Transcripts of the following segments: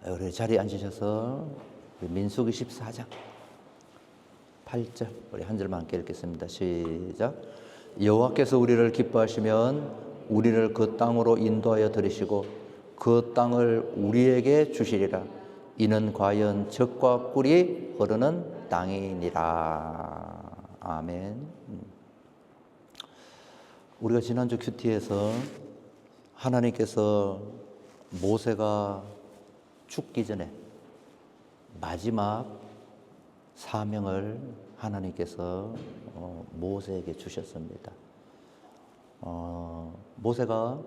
우리 자리에 앉으셔서 민수기 14장 8절 우리 한 절만 함께 읽겠습니다. 시작. 여호와께서 우리를 기뻐하시면 우리를 그 땅으로 인도하여 들이시고 그 땅을 우리에게 주시리라. 이는 과연 젖과 꿀이 흐르는 땅이니라. 아멘. 우리가 지난주 큐티에서 하나님께서 모세가 죽기 전에 마지막 사명을 하나님께서 모세에게 주셨습니다. 모세가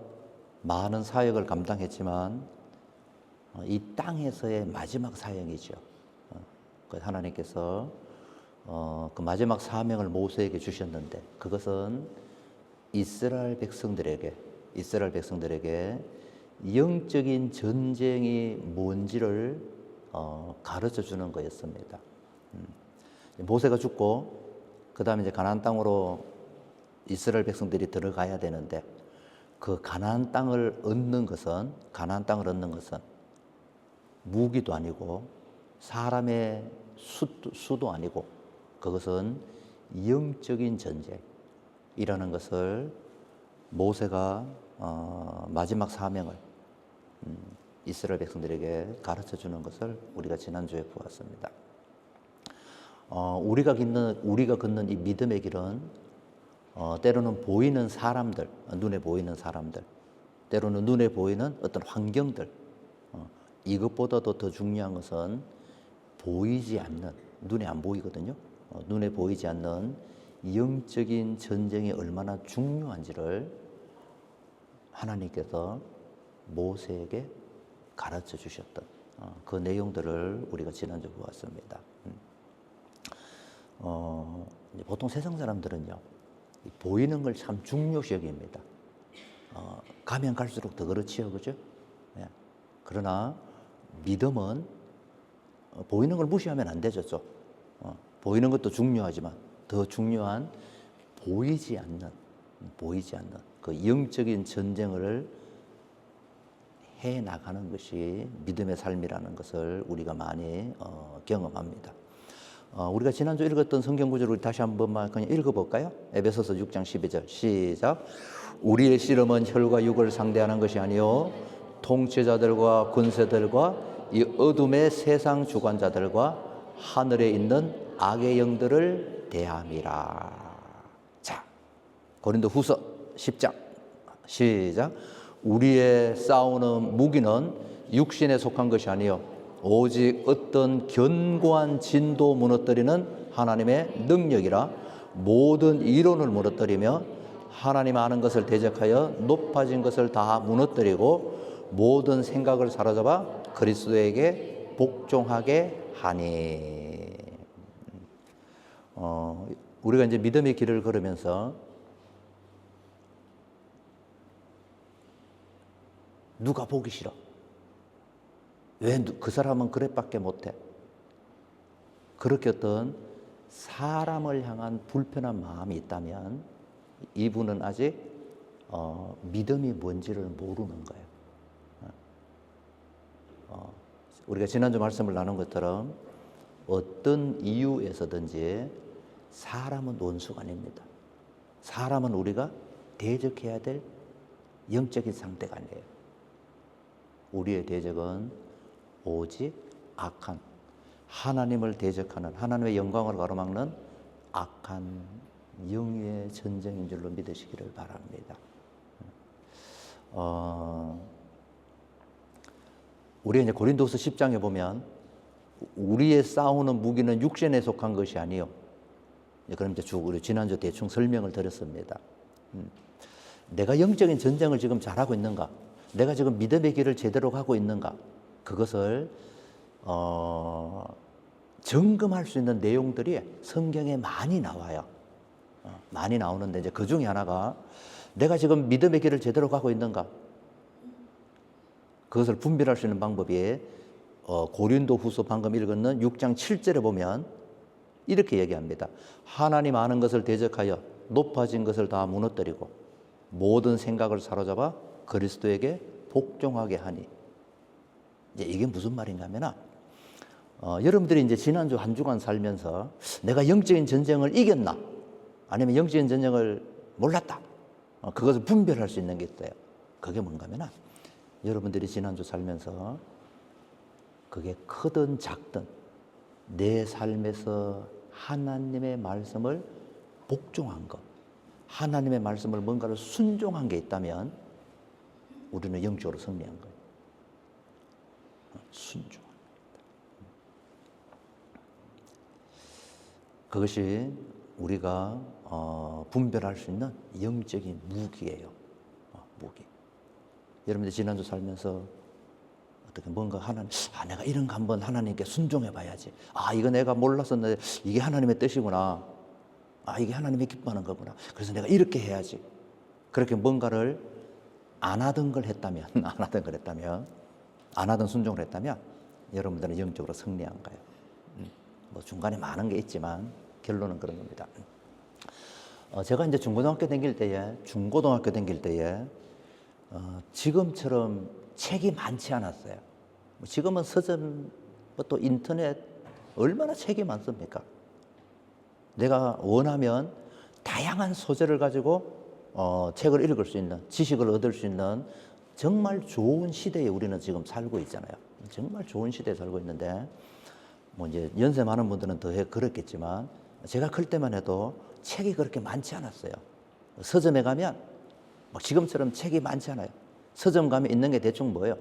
많은 사역을 감당했지만 이 땅에서의 마지막 사역이죠. 하나님께서 그 마지막 사명을 모세에게 주셨는데 그것은 이스라엘 백성들에게 영적인 전쟁이 뭔지를 가르쳐 주는 거였습니다. 모세가 죽고 그 다음에 이제 가나안 땅으로 이스라엘 백성들이 들어가야 되는데 그 가나안 땅을 얻는 것은 무기도 아니고 사람의 수도 아니고 그것은 영적인 전쟁이라는 것을 모세가 마지막 사명을 이스라엘 백성들에게 가르쳐 주는 것을 우리가 지난주에 보았습니다. 우리가 걷는 이 믿음의 길은 때로는 보이는 사람들, 눈에 보이는 사람들, 때로는 눈에 보이는 어떤 환경들, 이것보다도 더 중요한 것은 보이지 않는, 눈에 안 보이거든요. 눈에 보이지 않는 영적인 전쟁이 얼마나 중요한지를 하나님께서 모세에게 가르쳐 주셨던 그 내용들을 우리가 지난주 보았습니다. 보통 세상 사람들은요, 보이는 걸 참 중요시 여깁니다. 가면 갈수록 더 그렇지요, 그죠? 예. 그러나 믿음은 보이는 걸 무시하면 안 되죠. 보이는 것도 중요하지만 더 중요한 보이지 않는 그 영적인 전쟁을 해 나가는 것이 믿음의 삶이라는 것을 우리가 많이 경험합니다. 우리가 지난주 읽었던 성경 구절을 다시 한 번만 그냥 읽어볼까요? 에베소서 6장 12절 시작. 우리의 씨름은 혈과 육을 상대하는 것이 아니요 통치자들과 군세들과 이 어둠의 세상 주관자들과 하늘에 있는 악의 영들을 대함이라. 자, 고린도후서 10장 시작. 우리의 싸우는 무기는 육신에 속한 것이 아니요 오직 어떤 견고한 진도 무너뜨리는 하나님의 능력이라. 모든 이론을 무너뜨리며 하나님 아는 것을 대적하여 높아진 것을 다 무너뜨리고 모든 생각을 사로잡아 그리스도에게 복종하게 하니. 우리가 이제 믿음의 길을 걸으면서 누가 보기 싫어? 왜 그 사람은 그릇밖에 못해? 그렇게 어떤 사람을 향한 불편한 마음이 있다면 이분은 아직 믿음이 뭔지를 모르는 거예요. 우리가 지난주 말씀을 나눈 것처럼 어떤 이유에서든지 사람은 원수가 아닙니다. 사람은 우리가 대적해야 될 영적인 상대가 아니에요. 우리의 대적은 오직 악한 하나님을 대적하는 하나님의 영광을 가로막는 악한 영의 전쟁인 줄로 믿으시기를 바랍니다. 우리 이제 고린도서 10장에 보면 우리의 싸우는 무기는 육신에 속한 것이 아니요. 그럼 이제 우리 지난주 대충 설명을 드렸습니다. 내가 영적인 전쟁을 지금 잘하고 있는가? 내가 지금 믿음의 길을 제대로 가고 있는가? 그것을 점검할 수 있는 내용들이 성경에 많이 나와요. 많이 나오는데 이제 그 중에 하나가 내가 지금 믿음의 길을 제대로 가고 있는가? 그것을 분별할 수 있는 방법이 고린도후서 방금 읽었는 6장 7절에 보면 이렇게 얘기합니다. 하나님 아는 것을 대적하여 높아진 것을 다 무너뜨리고 모든 생각을 사로잡아 그리스도에게 복종하게 하니. 이제 이게 무슨 말인가 하면, 여러분들이 이제 지난주 한 주간 살면서 내가 영적인 전쟁을 이겼나? 아니면 영적인 전쟁을 몰랐다? 그것을 분별할 수 있는 게 있어요. 그게 뭔가 하면, 여러분들이 지난주 살면서 그게 크든 작든 내 삶에서 하나님의 말씀을 복종한 것, 하나님의 말씀을 뭔가를 순종한 게 있다면 우리는 영적으로 승리한 거예요. 순종. 그것이 우리가 분별할 수 있는 영적인 무기예요. 무기. 여러분들 지난주 살면서 어떻게 뭔가 내가 이런 거 한번 하나님께 순종해 봐야지. 이거 내가 몰랐었는데 이게 하나님의 뜻이구나. 이게 하나님이 기뻐하는 거구나. 그래서 내가 이렇게 해야지. 그렇게 뭔가를 안 하던 걸 했다면, 안 하던 순종을 했다면 여러분들은 영적으로 승리한 거예요. 뭐 중간에 많은 게 있지만 결론은 그런 겁니다. 제가 이제 중고등학교 다닐 때에 지금처럼 책이 많지 않았어요. 지금은 서점, 또 인터넷 얼마나 책이 많습니까? 내가 원하면 다양한 소재를 가지고 책을 읽을 수 있는, 지식을 얻을 수 있는 정말 좋은 시대에 우리는 지금 살고 있잖아요. 정말 좋은 시대에 살고 있는데, 뭐 이제 연세 많은 분들은 더 그렇겠지만 제가 클 때만 해도 책이 그렇게 많지 않았어요. 서점에 가면 막 지금처럼 책이 많지 않아요. 서점 가면 있는 게 대충 뭐예요?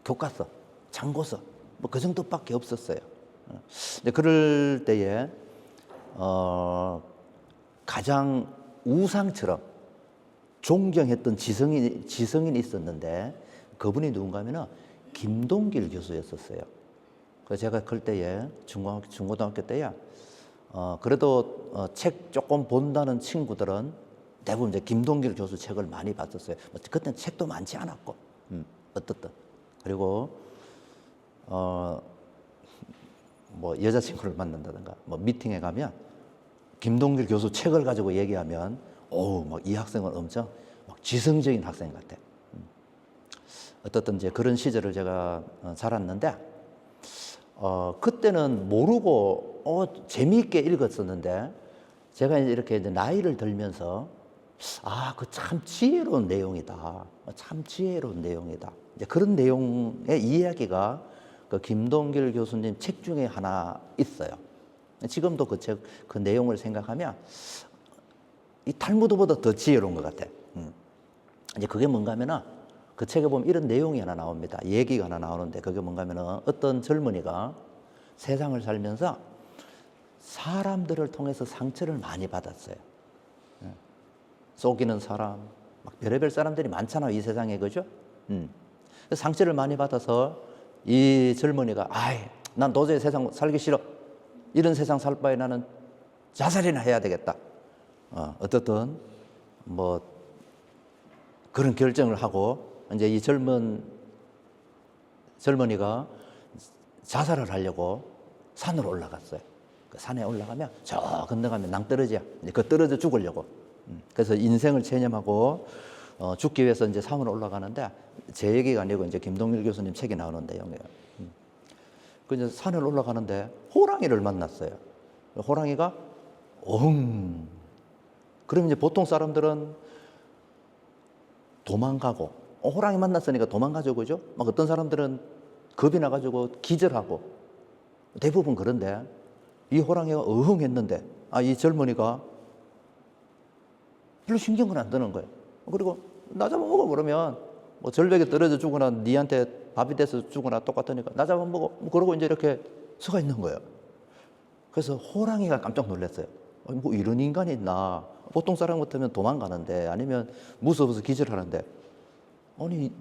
교과서, 참고서, 뭐 그 정도밖에 없었어요. 근데 그럴 때에 가장 우상처럼 존경했던 지성인이 있었는데, 그분이 누군가 하면 김동길 교수였었어요. 그래서 제가 클 때에 중고등학교 때야 그래도 책 조금 본다는 친구들은 대부분 이제 김동길 교수 책을 많이 봤었어요. 그때는 책도 많지 않았고, 어떻든. 그리고 뭐 여자친구를 만난다든가 뭐 미팅에 가면 김동길 교수 책을 가지고 얘기하면 막 이 학생은 엄청 막 지성적인 학생 같아. 어떻든 이제 그런 시절을 제가 살았는데, 그때는 모르고 재미있게 읽었었는데, 제가 이렇게 이제 나이를 들면서 그 참 지혜로운 내용이다. 참 지혜로운 내용이다. 이제 그런 내용의 이야기가 그 김동길 교수님 책 중에 하나 있어요. 지금도 그 책, 그 내용을 생각하면 이 탈무드보다 더 지혜로운 것 같아. 이제 그게 뭔가 하면은 그 책에 보면 이런 내용이 하나 나옵니다. 얘기가 하나 나오는데, 그게 뭔가 하면은 어떤 젊은이가 세상을 살면서 사람들을 통해서 상처를 많이 받았어요. 속이는 사람, 막 별의별 사람들이 많잖아요, 이 세상에. 그죠? 상처를 많이 받아서 이 젊은이가 난 도저히 세상 살기 싫어. 이런 세상 살 바에 나는 자살이나 해야 되겠다. 어떻든 뭐 그런 결정을 하고 이제 이 젊은이가 자살을 하려고 산으로 올라갔어요. 그 산에 올라가면 저 건너가면 낭떠러지야. 이제 그 떨어져 죽으려고. 그래서 인생을 체념하고 죽기 위해서 이제 산으로 올라가는데, 제 얘기가 아니고 이제 김동일 교수님 책에 나오는 내용이에요. 그 이제 산을 올라가는데 호랑이를 만났어요. 호랑이가 그러면 이제 보통 사람들은 도망가고, 호랑이 만났으니까 도망가죠, 그죠? 막 어떤 사람들은 겁이 나가지고 기절하고, 대부분 그런데 이 호랑이가 했는데 이 젊은이가 별로 신경을 안 드는 거예요. 그리고 나 잡아먹어. 그러면 뭐 절벽에 떨어져 죽거나 니한테 밥이 돼서 죽거나 똑같으니까 나 잡아먹어. 그러고 이제 이렇게 서가 있는 거예요. 그래서 호랑이가 깜짝 놀랐어요. 뭐 이런 인간이 있나. 보통 사람 같으면 도망가는데, 아니면 무서워서 기절하는데, 아니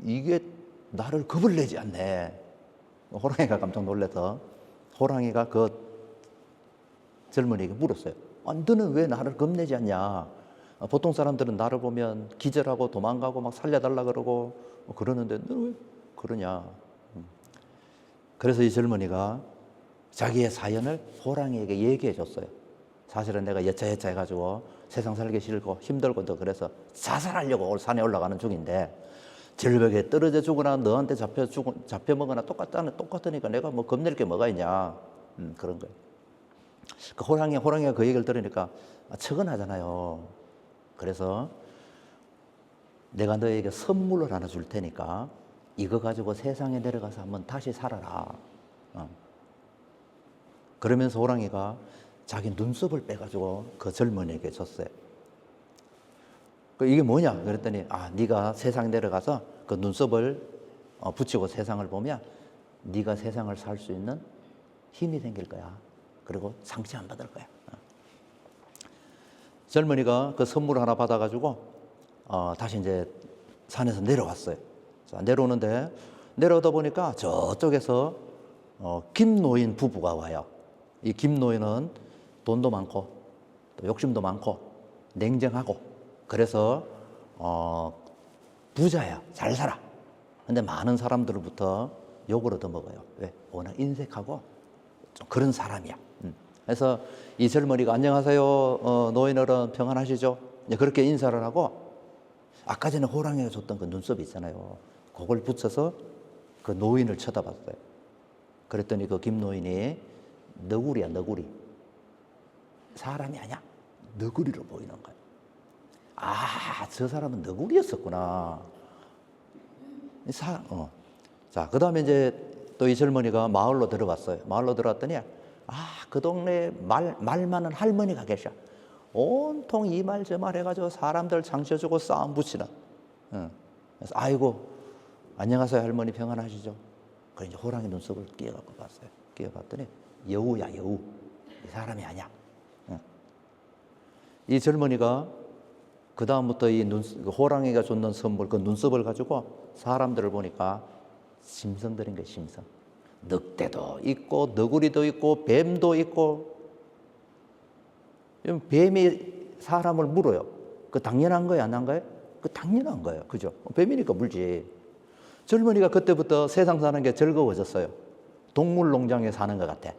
이게 나를 겁을 내지 않네. 호랑이가 깜짝 놀라서 호랑이가 그 젊은이에게 물었어요. 너는 왜 나를 겁내지 않냐? 보통 사람들은 나를 보면 기절하고 도망가고 막 살려달라 그러고 그러는데 너는 왜 그러냐? 그래서 이 젊은이가 자기의 사연을 호랑이에게 얘기해 줬어요. 사실은 내가 여차여차 해가지고 세상 살기 싫고 힘들고도 그래서 자살하려고 산에 올라가는 중인데, 절벽에 떨어져 죽거나 너한테 잡혀 먹거나 똑같으니까 내가 뭐 겁낼 게 뭐가 있냐. 그런 거예요. 그 호랑이가 그 얘기를 들으니까 척은하잖아요. 그래서 내가 너에게 선물을 하나 줄 테니까 이거 가지고 세상에 내려가서 한번 다시 살아라. 그러면서 호랑이가 자기 눈썹을 빼가지고 그 젊은이에게 줬어요. 이게 뭐냐? 그랬더니 네가 세상에 내려가서 그 눈썹을 붙이고 세상을 보면 네가 세상을 살 수 있는 힘이 생길 거야. 그리고 상처 안 받을 거야. 젊은이가 그 선물 하나 받아가지고 다시 이제 산에서 내려왔어요. 자, 내려오다 보니까 저쪽에서 김노인 부부가 와요. 이 김노인은 돈도 많고 또 욕심도 많고 냉정하고 그래서 부자야. 잘 살아. 근데 많은 사람들로부터 욕을 얻어먹어요. 왜? 워낙 인색하고 좀 그런 사람이야. 그래서 이 젊은이가 안녕하세요. 노인어른 평안하시죠? 그렇게 인사를 하고 아까 전에 호랑이가 줬던 그 눈썹이 있잖아요. 그걸 붙여서 그 노인을 쳐다봤어요. 그랬더니 그 김노인이 너구리야, 너구리. 사람이 아니야. 너구리로 보이는 거예요. 저 사람은 너구리였었구나. 자, 그 다음에 이제 또 이 젊은이가 마을로 들어갔어요. 마을로 들어갔더니 그 동네에 말 많은 할머니가 계셔. 온통 이 말 저 말 해가지고 사람들 장쳐 주고 싸움 붙이나. 그래서 아이고 안녕하세요 할머니 평안하시죠? 그 이제 호랑이 눈썹을 끼워갖고 봤어요. 끼워봤더니 여우야 여우. 이 사람이 아니야. 이 젊은이가 그 다음부터 호랑이가 줬는 선물 그 눈썹을 가지고 사람들을 보니까 심성들인 거예요. 심성. 늑대도 있고 너구리도 있고 뱀도 있고. 뱀이 사람을 물어요. 그 당연한 거예요, 안 한 거예요? 그 당연한 거예요. 그죠? 뱀이니까 물지. 젊은이가 그때부터 세상 사는 게 즐거워졌어요. 동물농장에 사는 것 같아.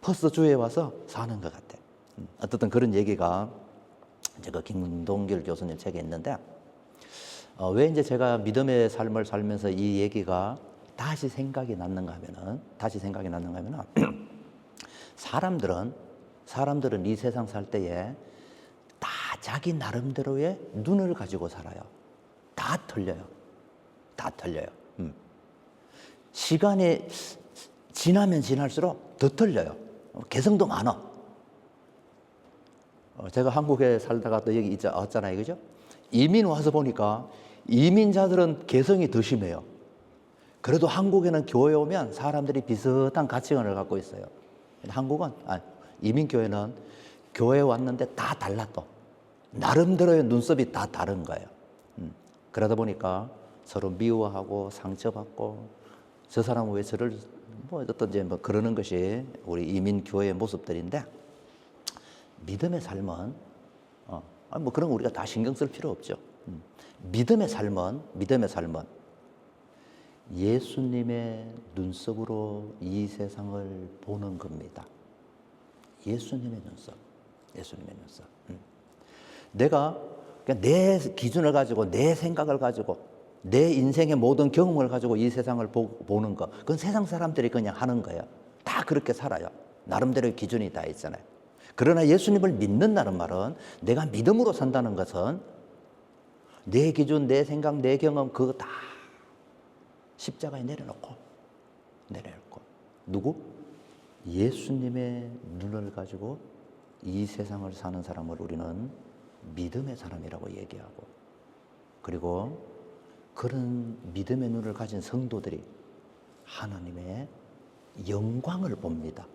퍼스주에 와서 사는 것 같아. 어쨌든 그런 얘기가 이제 그 김동길 교수님 책에 있는데 왜 이제 제가 믿음의 삶을 살면서 이 얘기가 다시 생각이 났는가 하면은 사람들은 이 세상 살 때에 다 자기 나름대로의 눈을 가지고 살아요. 다 틀려요. 시간이 지나면 지날수록 더 틀려요. 개성도 많아. 제가 한국에 살다가 또 여기 왔잖아요. 그죠? 이민 와서 보니까 이민자들은 개성이 더 심해요. 그래도 한국에는 교회 오면 사람들이 비슷한 가치관을 갖고 있어요. 이민교회는 교회 왔는데 다 달라 또. 나름대로의 눈썹이 다 다른 거예요. 그러다 보니까 서로 미워하고 상처받고 저 사람은 왜 저를 어떤지 그러는 것이 우리 이민교회의 모습들인데 믿음의 삶은 그런 거 우리가 다 신경 쓸 필요 없죠. 믿음의 삶은 예수님의 눈썹으로 이 세상을 보는 겁니다. 예수님의 눈썹. 내가 그냥 내 기준을 가지고 내 생각을 가지고 내 인생의 모든 경험을 가지고 이 세상을 보는 거. 그건 세상 사람들이 그냥 하는 거예요. 다 그렇게 살아요. 나름대로의 기준이 다 있잖아요. 그러나 예수님을 믿는다는 말은 내가 믿음으로 산다는 것은 내 기준, 내 생각, 내 경험 그거 다 십자가에 내려놓고 누구? 예수님의 눈을 가지고 이 세상을 사는 사람을 우리는 믿음의 사람이라고 얘기하고 그리고 그런 믿음의 눈을 가진 성도들이 하나님의 영광을 봅니다.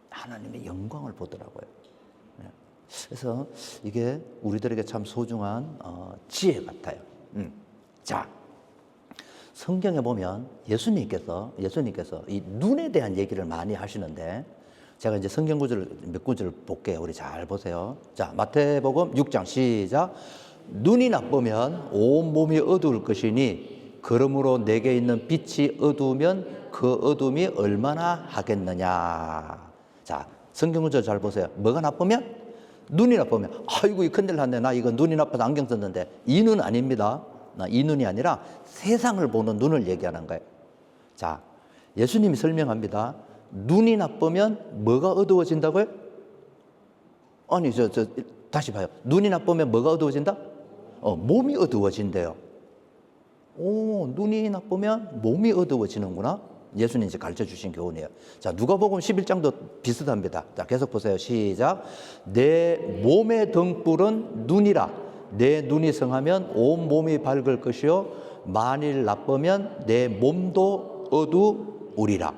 하나님의 영광을 보더라고요. 그래서 이게 우리들에게 참 소중한 지혜 같아요. 자, 성경에 보면 예수님께서 이 눈에 대한 얘기를 많이 하시는데 제가 이제 성경 구절 몇 구절 볼게요. 우리 잘 보세요. 자, 마태복음 6장 시작. 눈이 나쁘면 온 몸이 어두울 것이니 그러므로 내게 있는 빛이 어두우면 그 어둠이 얼마나 하겠느냐. 자, 성경 구절 잘 보세요. 뭐가 나쁘면? 눈이 나쁘면 아이고 이 큰일 났네. 나 이거 눈이 나빠서 안경 썼는데 이 눈 아닙니다. 이 눈이 아니라 세상을 보는 눈을 얘기하는 거예요. 자, 예수님이 설명합니다. 눈이 나쁘면 뭐가 어두워진다고요? 아니, 다시 봐요. 눈이 나쁘면 뭐가 어두워진다? 몸이 어두워진대요. 오, 눈이 나쁘면 몸이 어두워지는구나. 예수님이 이제 가르쳐 주신 교훈이에요. 자, 누가복음 11장도 비슷합니다. 자, 계속 보세요. 시작. 내 몸의 등불은 눈이라. 내 눈이 성하면 온 몸이 밝을 것이요. 만일 나쁘면 내 몸도 어두우리라.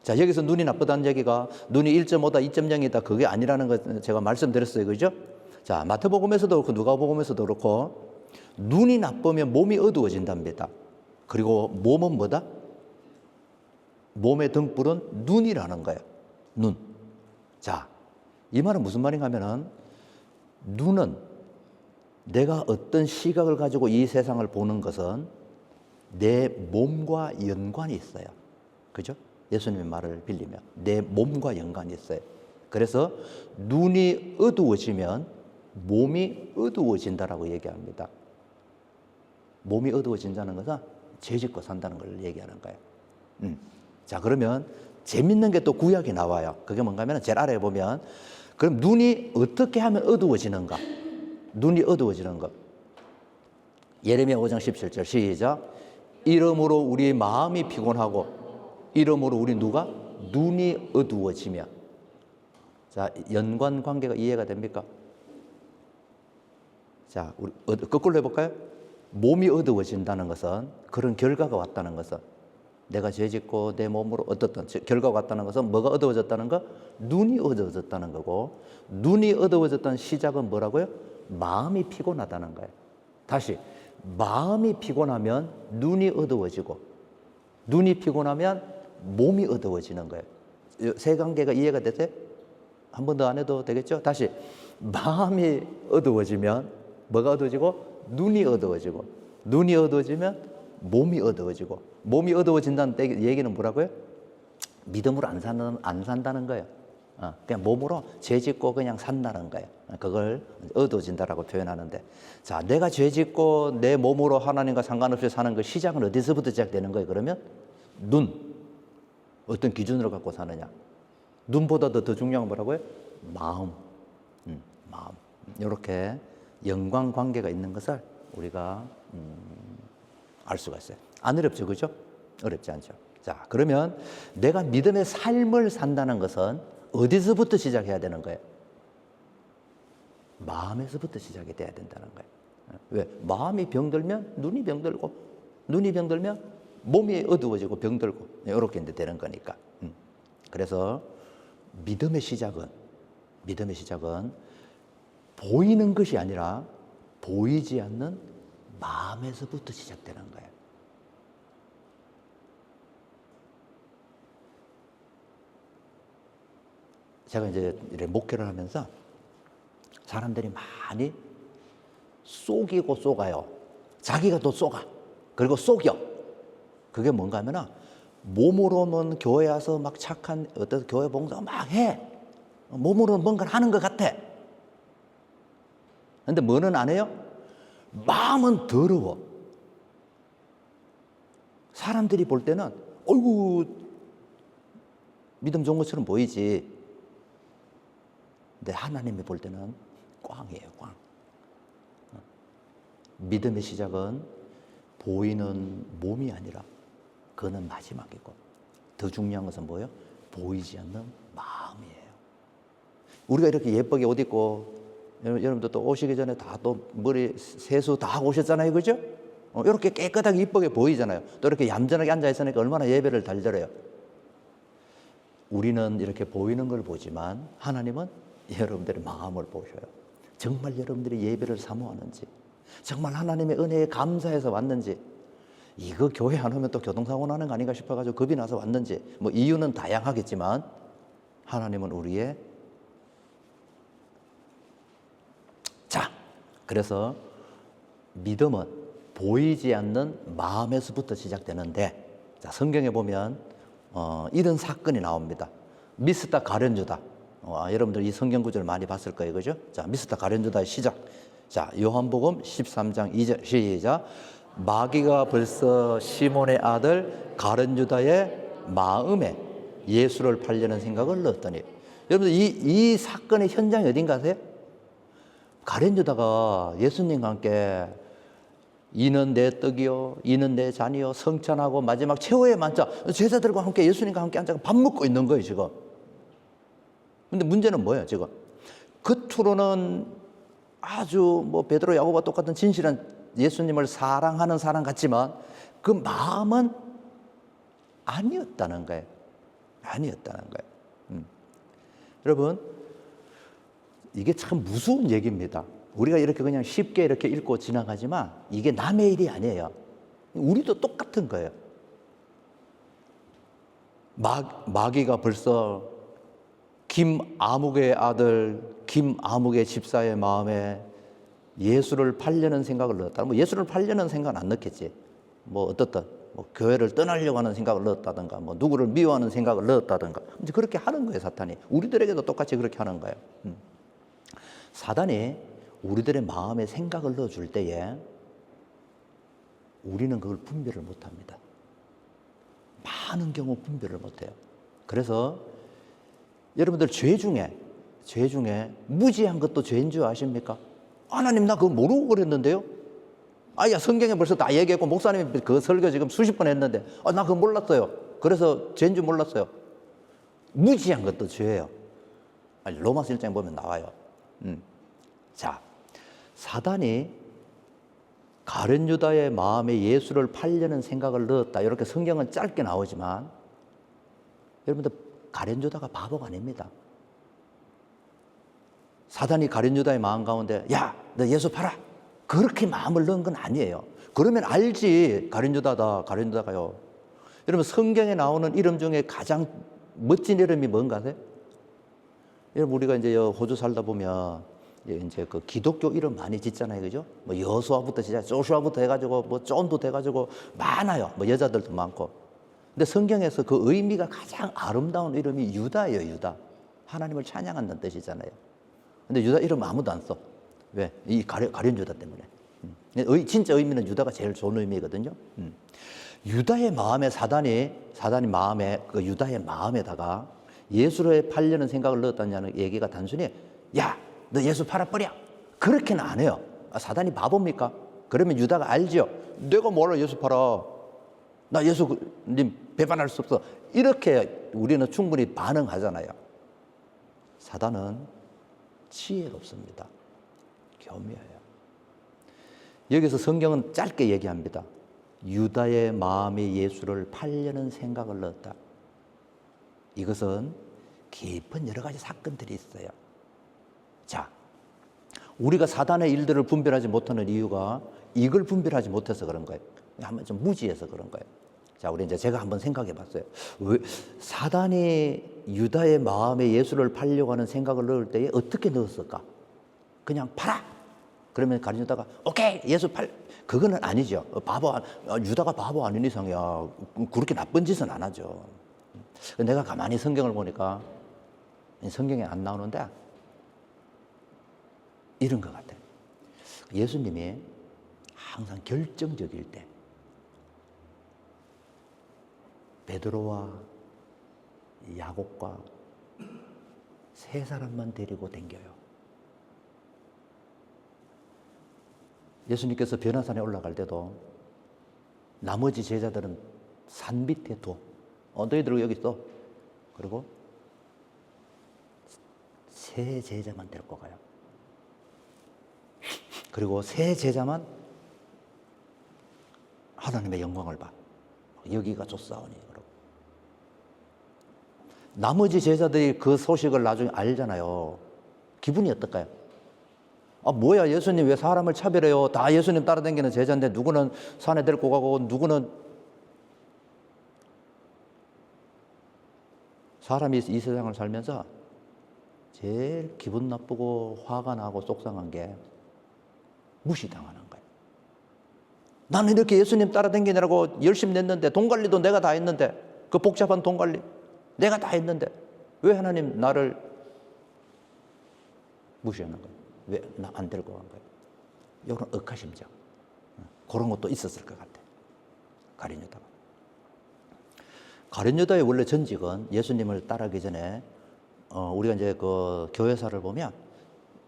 자, 여기서 눈이 나쁘다는 얘기가 눈이 1.5다, 2.0이다 그게 아니라는 거 제가 말씀드렸어요. 그죠? 자, 마태복음에서도 그렇고 누가복음에서도 그렇고 눈이 나쁘면 몸이 어두워진답니다. 그리고 몸은 뭐다? 몸의 등불은 눈이라는 거예요. 눈. 자, 이 말은 무슨 말인가 하면은 눈은 내가 어떤 시각을 가지고 이 세상을 보는 것은 내 몸과 연관이 있어요. 그죠? 예수님의 말을 빌리면 내 몸과 연관이 있어요. 그래서 눈이 어두워지면 몸이 어두워진다라고 얘기합니다. 몸이 어두워진다는 것은 죄짓고 산다는 걸 얘기하는 거예요. 자, 그러면 재밌는 게 또 구약이 나와요. 그게 뭔가 하면 제일 아래에 보면 그럼 눈이 어떻게 하면 어두워지는가? 눈이 어두워지는 것. 예레미야 5장 17절 시작. 이러므로 우리 마음이 피곤하고 이러므로 우리 누가? 눈이 어두워지며. 자, 연관 관계가 이해가 됩니까? 자, 우리 거꾸로 해볼까요? 몸이 어두워진다는 것은 그런 결과가 왔다는 것은 내가 죄짓고 내 몸으로 어떻든 결과가 왔다는 것은 뭐가 어두워졌다는 거? 눈이 어두워졌다는 거고 눈이 어두워졌다는 시작은 뭐라고요? 마음이 피곤하다는 거예요. 다시 마음이 피곤하면 눈이 어두워지고 눈이 피곤하면 몸이 어두워지는 거예요. 세 관계가 이해가 되세요? 한 번 더 안 해도 되겠죠? 다시 마음이 어두워지면 뭐가 어두워지고? 눈이 어두워지고 눈이 어두워지면 몸이 어두워지고 몸이 어두워진다는 얘기는 뭐라고요? 믿음으로 안 산다는 거예요. 그냥 몸으로 죄짓고 그냥 산다는 거예요. 그걸 어두워진다라고 표현하는데 자, 내가 죄짓고 내 몸으로 하나님과 상관없이 사는 그 시작은 어디서부터 시작되는 거예요? 그러면 눈. 어떤 기준으로 갖고 사느냐? 눈보다 더 중요한 건 뭐라고요? 마음. 마음. 이렇게 연관관계가 있는 것을 우리가 알 수가 있어요. 안 어렵죠, 그죠? 어렵지 않죠. 자, 그러면 내가 믿음의 삶을 산다는 것은 어디서부터 시작해야 되는 거예요? 마음에서부터 시작이 돼야 된다는 거예요. 왜? 마음이 병들면 눈이 병들고, 눈이 병들면 몸이 어두워지고 병들고, 이렇게 이제 되는 거니까. 그래서 믿음의 시작은 보이는 것이 아니라 보이지 않는 마음에서부터 시작되는 거예요. 제가 이제 이렇게 목회를 하면서 사람들이 많이 속이고 속아요. 자기가 또 속아. 그리고 속여. 그게 뭔가 하면은 몸으로는 교회 와서 막 착한 어떤 교회 봉사 막 해. 몸으로는 뭔가를 하는 것 같아. 근데 뭐는 안 해요? 마음은 더러워. 사람들이 볼 때는 어이구 믿음 좋은 것처럼 보이지. 근데 하나님이 볼 때는 꽝이에요, 꽝. 믿음의 시작은 보이는 몸이 아니라 그거는 마지막이고 더 중요한 것은 뭐예요? 보이지 않는 마음이에요. 우리가 이렇게 예쁘게 옷 입고 여러분들 또 오시기 전에 다 또 머리 세수 다 하고 오셨잖아요, 그죠? 이렇게 깨끗하게 이쁘게 보이잖아요. 또 이렇게 얌전하게 앉아 있으니까 얼마나 예배를 잘 드려요. 우리는 이렇게 보이는 걸 보지만 하나님은 여러분들의 마음을 보셔요. 정말 여러분들이 예배를 사모하는지, 정말 하나님의 은혜에 감사해서 왔는지, 이거 교회 안 오면 또 교통사고 나는 거 아닌가 싶어가지고 겁이 나서 왔는지, 뭐 이유는 다양하겠지만 하나님은 우리의 자, 그래서 믿음은 보이지 않는 마음에서부터 시작되는데, 자, 성경에 보면 이런 사건이 나옵니다. 미스터 가룟유다. 여러분들 이 성경 구절을 많이 봤을 거예요, 그죠? 자, 미스터 가룟유다의 시작 자, 요한복음 13장 2절 시작. 마귀가 벌써 시몬의 아들 가룟 유다의 마음에 예수를 팔려는 생각을 넣었더니, 여러분들 이 사건의 현장이 어딘가 아세요? 가룟 유다가 예수님과 함께 이는 내 떡이요 이는 내 잔이요 성찬하고 마지막 최후의 만찬, 제자들과 함께 예수님과 함께 앉아서 밥 먹고 있는 거예요 지금. 근데 문제는 뭐예요 지금? 겉으로는 아주 뭐 베드로 야고보와 똑같은 진실한 예수님을 사랑하는 사람 같지만 그 마음은 아니었다는 거예요. 아니었다는 거예요. 여러분, 이게 참 무서운 얘기입니다. 우리가 이렇게 그냥 쉽게 이렇게 읽고 지나가지만 이게 남의 일이 아니에요. 우리도 똑같은 거예요. 마귀가 벌써 김아무개의 아들 김아무개 집사의 마음에 예수를 팔려는 생각을 넣었다. 뭐 예수를 팔려는 생각은 안 넣겠지. 뭐 어떻든 뭐 교회를 떠나려고 하는 생각을 넣었다든가, 뭐 누구를 미워하는 생각을 넣었다든가, 이제 그렇게 하는 거예요 사탄이. 우리들에게도 똑같이 그렇게 하는 거예요. 사단이 우리들의 마음에 생각을 넣어줄 때에 우리는 그걸 분별을 못합니다. 많은 경우 분별을 못해요. 그래서 여러분들 죄 중에 무지한 것도 죄인 줄 아십니까? 하나님 나 그거 모르고 그랬는데요. 야 성경에 벌써 다 얘기했고 목사님이 그 설교 지금 수십 번 했는데 나 그거 몰랐어요. 그래서 죄인 줄 몰랐어요. 무지한 것도 죄예요. 로마서 1장에 보면 나와요. 자, 사단이 가룟 유다의 마음에 예수를 팔려는 생각을 넣었다. 이렇게 성경은 짧게 나오지만 여러분들 가룟 유다가 바보가 아닙니다. 사단이 가룟 유다의 마음 가운데 야, 너 예수 팔아. 그렇게 마음을 넣은 건 아니에요. 그러면 알지 가룟 유다가요. 여러분 성경에 나오는 이름 중에 가장 멋진 이름이 뭔가 아세요? 여러분 우리가 이제 호주 살다 보면 이제 그 기독교 이름 많이 짓잖아요, 그죠? 뭐 여수아부터 시작, 조슈아부터 해가지고 뭐 존부터 해가지고 많아요. 뭐 여자들도 많고. 근데 성경에서 그 의미가 가장 아름다운 이름이 유다예요, 유다. 하나님을 찬양한다는 뜻이잖아요. 근데 유다 이름 아무도 안 써. 왜? 이 가룟 유다 때문에. 진짜 의미는 유다가 제일 좋은 의미거든요. 유다의 마음에 사단이 마음에 그 유다의 마음에다가 예수를 팔려는 생각을 넣었다는 얘기가 단순히 야, 너 예수 팔아버려. 그렇게는 안 해요. 사단이 바보입니까? 그러면 유다가 알죠. 내가 뭐라 예수 팔아. 나 예수님 배반할 수 없어. 이렇게 우리는 충분히 반응하잖아요. 사단은 지혜롭습니다. 교묘해요. 여기서 성경은 짧게 얘기합니다. 유다의 마음에 예수를 팔려는 생각을 넣었다. 이것은 깊은 여러 가지 사건들이 있어요. 자, 우리가 사단의 일들을 분별하지 못하는 이유가 이걸 분별하지 못해서 그런 거예요. 한번 좀 무지해서 그런 거예요. 자, 우리 이제 제가 한번 생각해 봤어요. 왜 사단이 유다의 마음에 예수를 팔려고 하는 생각을 넣을 때에 어떻게 넣었을까? 그냥 팔아. 그러면 가룟 유다가 오케이 예수 팔. 그거는 아니죠. 유다가 바보 아닌 이상이야. 그렇게 나쁜 짓은 안 하죠. 내가 가만히 성경을 보니까 성경에 안 나오는데 이런 것 같아요. 예수님이 항상 결정적일 때 베드로와 야곱과 세 사람만 데리고 댕겨요. 예수님께서 변화산에 올라갈 때도 나머지 제자들은 산 밑에 둬. 너희들 여기 있어. 그리고 세 제자만 데리고 가요. 그리고 세 제자만 하나님의 영광을 봐. 여기가 좋사오니. 나머지 제자들이 그 소식을 나중에 알잖아요. 기분이 어떨까요? 뭐야 예수님 왜 사람을 차별해요? 다 예수님 따라다니는 제자인데 누구는 산에 데리고 가고 누구는. 사람이 이 세상을 살면서 제일 기분 나쁘고 화가 나고 속상한 게 무시당하는 거예요. 나는 이렇게 예수님 따라다니느라고 열심히 냈는데 돈 관리도 내가 다 했는데 그 복잡한 돈 관리 내가 다 했는데 왜 하나님 나를 무시하는 거예요? 왜 나 안 데리고 간 거예요? 이런 억하심정, 그런 것도 있었을 것 같아요. 가룟 유다가. 가룟 유다의 원래 전직은 예수님을 따르기 전에 우리가 이제 그 교회사를 보면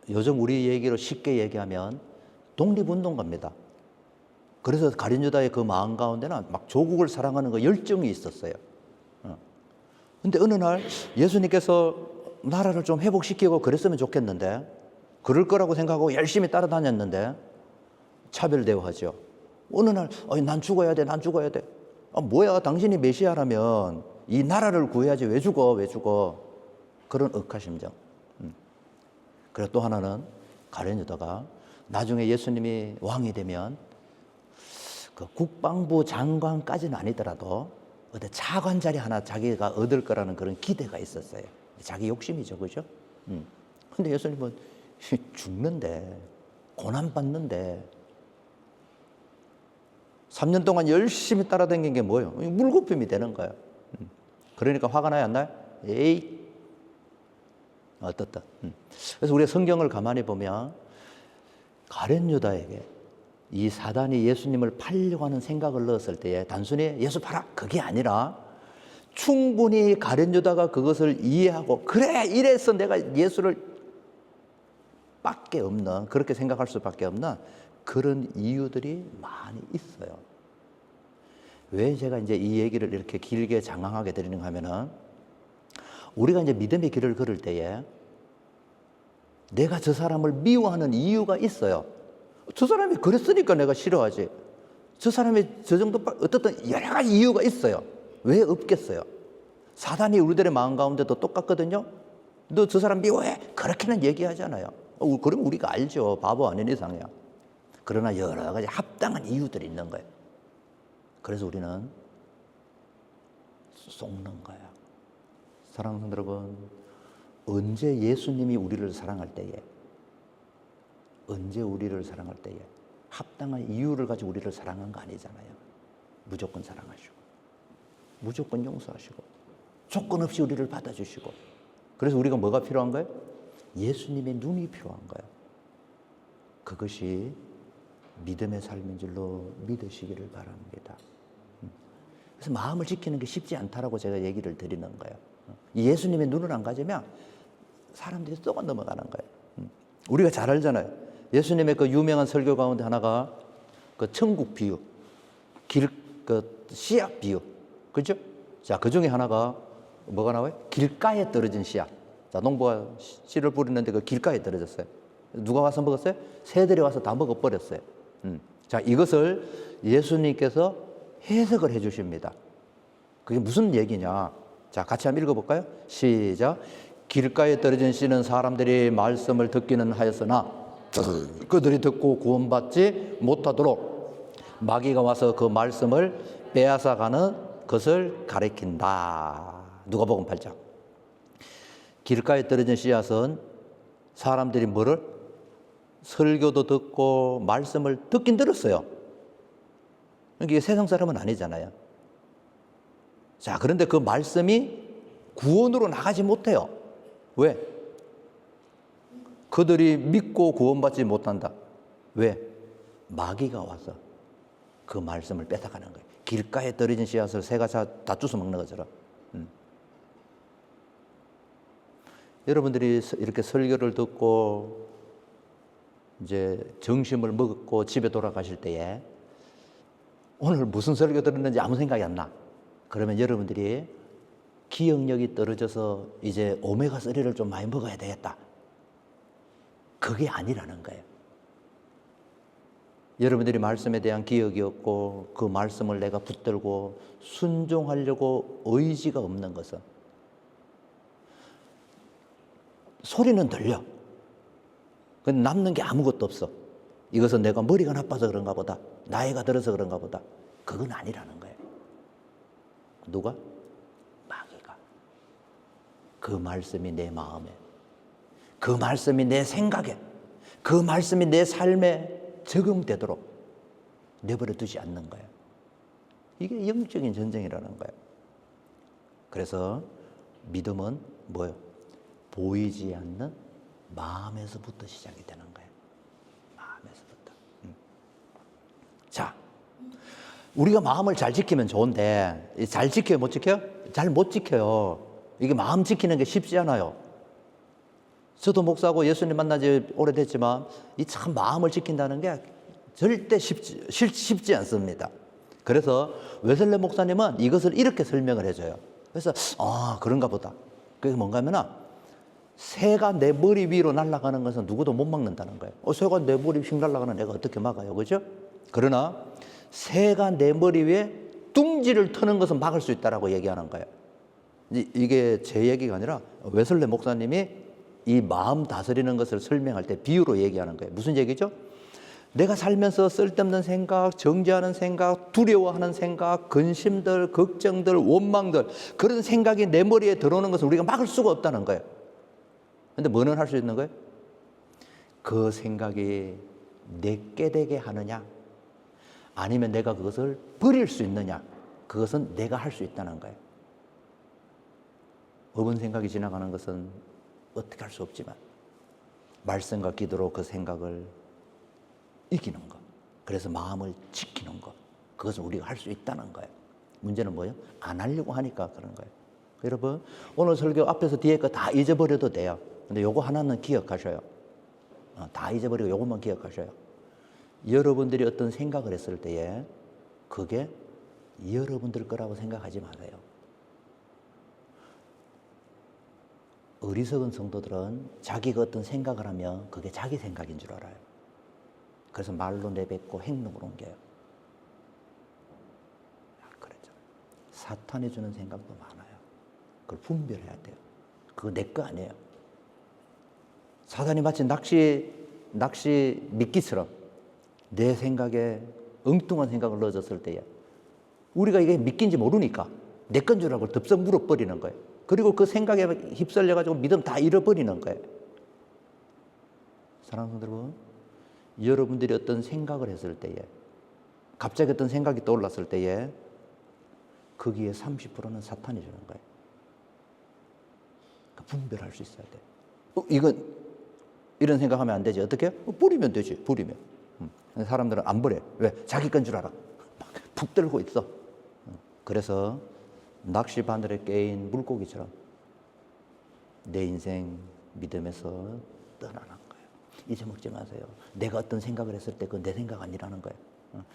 요즘 우리 얘기로 쉽게 얘기하면 독립운동가입니다. 그래서 가룟 유다의 그 마음 가운데는 막 조국을 사랑하는 그 열정이 있었어요. 근데 어느 날 예수님께서 나라를 좀 회복시키고 그랬으면 좋겠는데, 그럴 거라고 생각하고 열심히 따라다녔는데 차별대우하죠. 어느 날 난 죽어야 돼, 난 죽어야 돼. 뭐야, 당신이 메시아라면 이 나라를 구해야지, 왜 죽어, 왜 죽어. 그런 억하심정. 그리고 또 하나는 가룟 유다가 나중에 예수님이 왕이 되면 그 국방부 장관까지는 아니더라도 어디 차관 자리 하나 자기가 얻을 거라는 그런 기대가 있었어요. 자기 욕심이죠, 그죠? 근데 예수님은 죽는데, 고난받는데 3년 동안 열심히 따라다닌 게 뭐예요? 물거품이 되는 거예요. 그러니까 화가 나요, 안 나요? 에이, 어떻다. 그래서 우리가 성경을 가만히 보면 가룟 유다에게 이 사단이 예수님을 팔려고 하는 생각을 넣었을 때에 단순히 예수 팔아, 그게 아니라 충분히 가룟 유다가 그것을 이해하고, 그래, 이래서 내가 예수를 밖에 없는, 그렇게 생각할 수밖에 없는 그런 이유들이 많이 있어요. 왜 제가 이제 이 얘기를 이렇게 길게 장황하게 드리는가 하면은, 우리가 이제 믿음의 길을 걸을 때에 내가 저 사람을 미워하는 이유가 있어요. 저 사람이 그랬으니까 내가 싫어하지. 저 사람이 저 정도, 어떻든 여러 가지 이유가 있어요. 왜 없겠어요? 사단이 우리들의 마음 가운데도 똑같거든요. 너 저 사람 미워해? 그렇게는 얘기하잖아요. 그럼 우리가 알죠. 바보 아닌 이상이야. 그러나 여러 가지 합당한 이유들이 있는 거예요. 그래서 우리는 속는 거야. 사랑하는 성도 여러분, 언제 예수님이 우리를 사랑할 때에, 언제 우리를 사랑할 때에 합당한 이유를 가지고 우리를 사랑한 거 아니잖아요. 무조건 사랑하시고, 무조건 용서하시고, 조건 없이 우리를 받아주시고. 그래서 우리가 뭐가 필요한 거예요? 예수님의 눈이 필요한 거예요. 그것이 믿음의 삶인 줄로 믿으시기를 바랍니다. 그래서 마음을 지키는 게 쉽지 않다라고 제가 얘기를 드리는 거예요. 예수님의 눈을 안 가지면 사람들이 썩어 넘어가는 거예요. 우리가 잘 알잖아요. 예수님의 그 유명한 설교 가운데 하나가 그 천국 비유, 그 씨앗 비유, 그죠? 자, 그 중에 하나가 뭐가 나와요? 길가에 떨어진 씨앗. 자, 농부가 씨를 뿌리는데 그 길가에 떨어졌어요. 누가 와서 먹었어요? 새들이 와서 다 먹어버렸어요. 자, 이것을 예수님께서 해석을 해 주십니다. 그게 무슨 얘기냐? 자, 같이 한번 읽어볼까요? 시작. 길가에 떨어진 씨는 사람들이 말씀을 듣기는 하였으나 그들이 듣고 구원받지 못하도록 마귀가 와서 그 말씀을 빼앗아가는 것을 가리킨다. 누가복음 8장. 길가에 떨어진 씨앗은 사람들이 뭐를? 설교도 듣고 말씀을 듣긴 들었어요. 이게 세상 사람은 아니잖아요. 자, 그런데 그 말씀이 구원으로 나가지 못해요. 왜? 그들이 믿고 구원받지 못한다. 왜? 마귀가 와서 그 말씀을 뺏어가는 거예요. 길가에 떨어진 씨앗을 새가 다 주워 먹는 것처럼. 여러분들이 이렇게 설교를 듣고 이제 점심을 먹고 집에 돌아가실 때에 오늘 무슨 설교 들었는지 아무 생각이 안 나. 그러면 여러분들이 기억력이 떨어져서 이제 오메가3를 좀 많이 먹어야 되겠다. 그게 아니라는 거예요. 여러분들이 말씀에 대한 기억이 없고 그 말씀을 내가 붙들고 순종하려고 의지가 없는 것은, 소리는 들려. 근데 남는 게 아무것도 없어. 이것은 내가 머리가 나빠서 그런가 보다, 나이가 들어서 그런가 보다. 그건 아니라는 거예요. 누가? 마귀가. 그 말씀이 내 마음에, 그 말씀이 내 생각에, 그 말씀이 내 삶에 적용되도록 내버려 두지 않는 거예요. 이게 영적인 전쟁이라는 거예요. 그래서 믿음은 뭐예요? 보이지 않는 마음에서부터 시작이 되는 거예요. 마음에서부터. 우리가 마음을 잘 지키면 좋은데 잘 지켜요, 못 지켜요? 잘 못 지켜요. 이게 마음 지키는 게 쉽지 않아요. 저도 목사고 예수님 만난 지 오래됐지만 이 참 마음을 지킨다는 게 절대 쉽지 않습니다. 그래서 웨슬레 목사님은 이것을 이렇게 설명을 해줘요. 그래서 그런가 보다. 그게 뭔가 하면은 새가 내 머리 위로 날아가는 것은 누구도 못 막는다는 거예요. 새가 내 머리 휙 날아가는 애가 어떻게 막아요, 그죠? 그러나 새가 내 머리 위에 둥지를 트는 것은 막을 수 있다라고 얘기하는 거예요. 이게 제 얘기가 아니라 웨슬레 목사님이 이 마음 다스리는 것을 설명할 때 비유로 얘기하는 거예요. 무슨 얘기죠? 내가 살면서 쓸데없는 생각, 정죄하는 생각, 두려워하는 생각, 근심들, 걱정들, 원망들, 그런 생각이 내 머리에 들어오는 것을 우리가 막을 수가 없다는 거예요. 근데 뭐는 할 수 있는 거예요? 그 생각이 내게 되게 하느냐, 아니면 내가 그것을 버릴 수 있느냐, 그것은 내가 할 수 있다는 거예요. 어떤 생각이 지나가는 것은 어떻게 할 수 없지만 말씀과 기도로 그 생각을 이기는 것, 그래서 마음을 지키는 것, 그것은 우리가 할 수 있다는 거예요. 문제는 뭐예요? 안 하려고 하니까 그런 거예요. 여러분, 오늘 설교 앞에서 뒤에 거 다 잊어버려도 돼요. 근데 요거 하나는 기억하셔요. 다 잊어버리고 요것만 기억하셔요. 여러분들이 어떤 생각을 했을 때에 그게 여러분들 거라고 생각하지 마세요. 어리석은 성도들은 자기가 어떤 생각을 하면 그게 자기 생각인 줄 알아요. 그래서 말로 내뱉고 행동으로 옮겨요. 그랬죠. 사탄이 주는 생각도 많아요. 그걸 분별해야 돼요. 그거 내 거 아니에요. 사탄이 마치 낚시 미끼처럼 내 생각에 엉뚱한 생각을 넣어줬을 때에 우리가 이게 미끼인지 모르니까 내 건 줄 알고 덥석 물어버리는 거예요. 그리고 그 생각에 휩쓸려가지고 믿음 다 잃어버리는 거예요. 사랑하는 여러분, 여러분들이 어떤 생각을 했을 때에, 갑자기 어떤 생각이 떠올랐을 때에 거기에 30%는 사탄이 주는 거예요. 분별할 수 있어야 돼요. 이건 이런 생각하면 안 되지. 어떻게 해요? 버리면 되지. 버리면. 사람들은 안 버려. 왜? 자기 건 줄 알아. 막 푹 들고 있어. 그래서 낚시 바늘에 깨인 물고기처럼 내 인생 믿음에서 떠나는 거예요. 잊어먹지 마세요. 내가 어떤 생각을 했을 때 그건 내 생각 아니라는 거예요.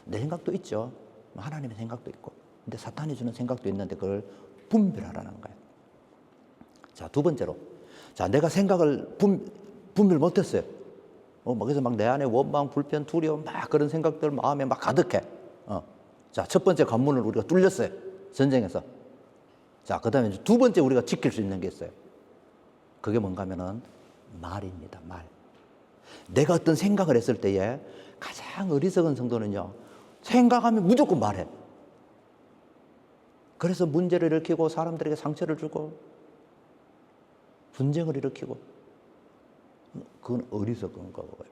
내 생각도 있죠. 하나님의 생각도 있고. 근데 사탄이 주는 생각도 있는데 그걸 분별하라는 거예요. 자, 두 번째로. 자, 내가 생각을 분별 못했어요. 그래서 막 내 안에 원망, 불편, 두려움, 막 그런 생각들 마음에 막 가득해. 자, 첫 번째 관문을 우리가 뚫렸어요. 전쟁에서. 자, 그 다음에 두 번째 우리가 지킬 수 있는 게 있어요. 그게 뭔가 하면은 말입니다. 말. 내가 어떤 생각을 했을 때에 가장 어리석은 성도는요, 생각하면 무조건 말해. 그래서 문제를 일으키고 사람들에게 상처를 주고 분쟁을 일으키고, 그건 어리석은 거고요.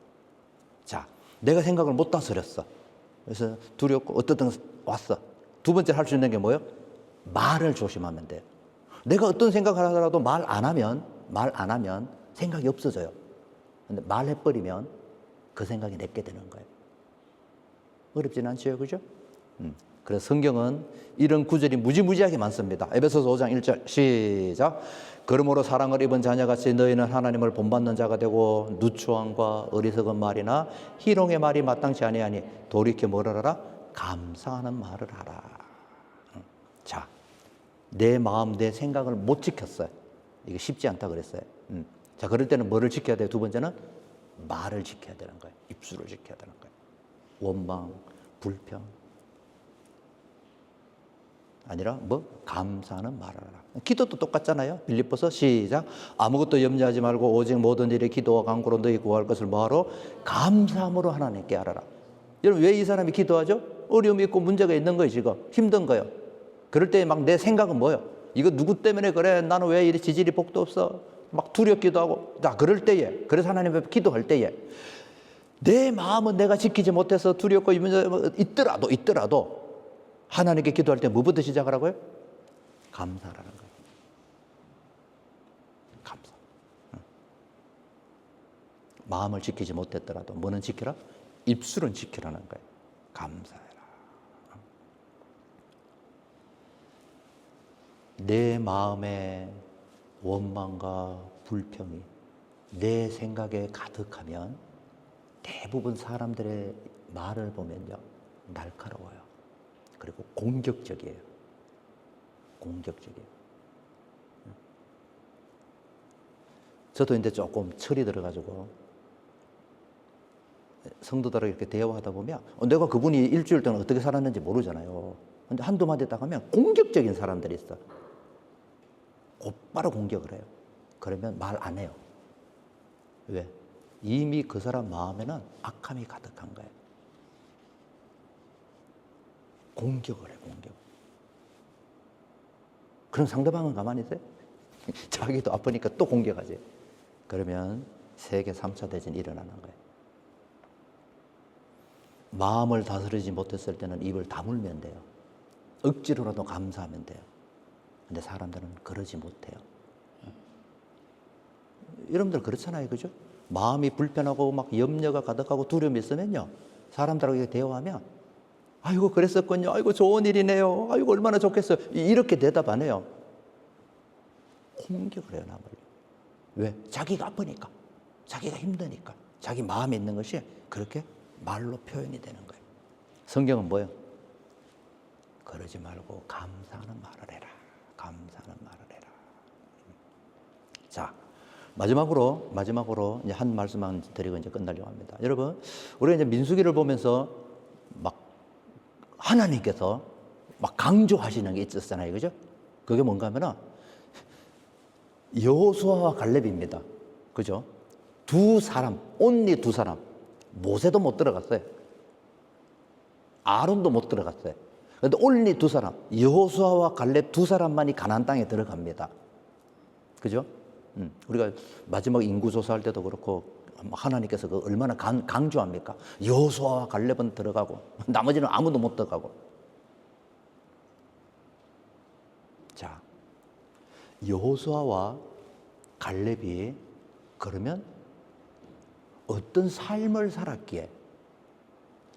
자, 내가 생각을 못 다스렸어. 그래서 두렵고 어떻든 왔어. 두 번째 할 수 있는 게 뭐예요? 말을 조심하면 돼요. 내가 어떤 생각을 하더라도 말 안 하면 생각이 없어져요. 근데 말해버리면 그 생각이 내게 되는 거예요. 어렵진 않죠, 그죠? 그래서 성경은 이런 구절이 무지무지하게 많습니다. 에베소서 5장 1절 시작. 그러므로 사랑을 입은 자녀같이 너희는 하나님을 본받는 자가 되고 누추함과 어리석은 말이나 희롱의 말이 마땅치 아니하니 돌이켜 뭐를 하라? 감사하는 말을 하라. 자, 내 마음, 내 생각을 못 지켰어요. 이게 쉽지 않다 그랬어요. 자, 그럴 때는 뭐를 지켜야 돼요? 두 번째는 말을 지켜야 되는 거예요. 입술을 지켜야 되는 거예요. 원망, 불평 아니라 감사하는 말을 하라. 기도도 똑같잖아요. 빌립보서 시작. 아무것도 염려하지 말고 오직 모든 일에 기도와 간구로 너희 구할 것을 뭐하러? 감사함으로 하나님께 하라라. 여러분, 왜 이 사람이 기도하죠? 어려움이 있고 문제가 있는 거예요. 지금 힘든 거예요. 그럴 때 막 내 생각은 뭐예요? 이거 누구 때문에 그래? 나는 왜 이리 지질이 복도 없어? 막 두렵기도 하고. 자, 그럴 때에, 그래서 하나님 앞에 기도할 때에 내 마음은 내가 지키지 못해서 두렵고 있더라도 하나님께 기도할 때 뭐부터 시작하라고요? 감사라는 거예요. 감사. 마음을 지키지 못했더라도 뭐는 지켜라? 입술은 지키라는 거예요. 감사해라. 내 마음에 원망과 불평이 내 생각에 가득하면 대부분 사람들의 말을 보면요, 날카로워요. 그리고 공격적이에요. 공격적이에요. 저도 이제 조금 철이 들어가지고 성도들하고 이렇게 대화하다 보면 내가 그분이 일주일 동안 어떻게 살았는지 모르잖아요. 근데 한두 마디 딱 하면 공격적인 사람들이 있어. 곧바로 공격을 해요. 그러면 말 안 해요. 왜? 이미 그 사람 마음에는 악함이 가득한 거예요. 공격을 해, 공격. 그럼 상대방은 가만히 있어요? 자기도 아프니까 또 공격하지. 그러면 세계 3차 대전이 일어나는 거예요. 마음을 다스리지 못했을 때는 입을 다물면 돼요. 억지로라도 감사하면 돼요. 근데 사람들은 그러지 못해요. 여러분들 그렇잖아요, 그죠? 마음이 불편하고 막 염려가 가득하고 두려움이 있으면요, 사람들하고 대화하면 아이고 그랬었군요, 아이고 좋은 일이네요, 아이고 얼마나 좋겠어요, 이렇게 대답 안 해요. 공격을 해요, 남을. 왜? 자기가 아프니까, 자기가 힘드니까, 자기 마음에 있는 것이 그렇게 말로 표현이 되는 거예요. 성경은 뭐예요? 그러지 말고 감사하는 말을 해라. 감사하는 말을 해라. 자, 마지막으로 이제 한 말씀만 드리고 이제 끝나려고 합니다. 여러분, 우리가 이제 민수기를 보면서 막 하나님께서 막 강조하시는 게 있었잖아요, 그죠? 그게 뭔가 하면은 여호수아와 갈렙입니다, 그죠? 두 사람, 온리 두 사람. 모세도 못 들어갔어요. 아론도 못 들어갔어요. 그런데 온리 두 사람, 여호수아와 갈렙 두 사람만이 가나안 땅에 들어갑니다. 그죠? 우리가 마지막 인구조사할 때도 그렇고 하나님께서 그 얼마나 강조합니까? 여호수아와 갈렙은 들어가고 나머지는 아무도 못 들어가고. 자, 여호수아와 갈렙이 그러면 어떤 삶을 살았기에,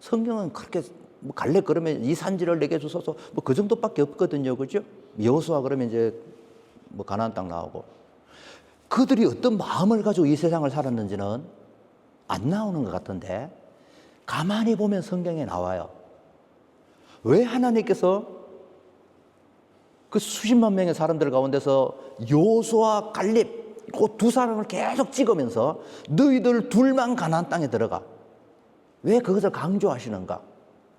성경은 그렇게 뭐 갈렙 그러면 이 산지를 내게 주소서 뭐 그 정도밖에 없거든요, 그죠? 여호수아 그러면 이제 뭐 가나안 땅 나오고, 그들이 어떤 마음을 가지고 이 세상을 살았는지는 안 나오는 것 같은데 가만히 보면 성경에 나와요. 왜 하나님께서 그 수십만 명의 사람들 가운데서 여호수아 갈렙 그 두 사람을 계속 찍으면서 너희들 둘만 가나안 땅에 들어가, 왜 그것을 강조하시는가?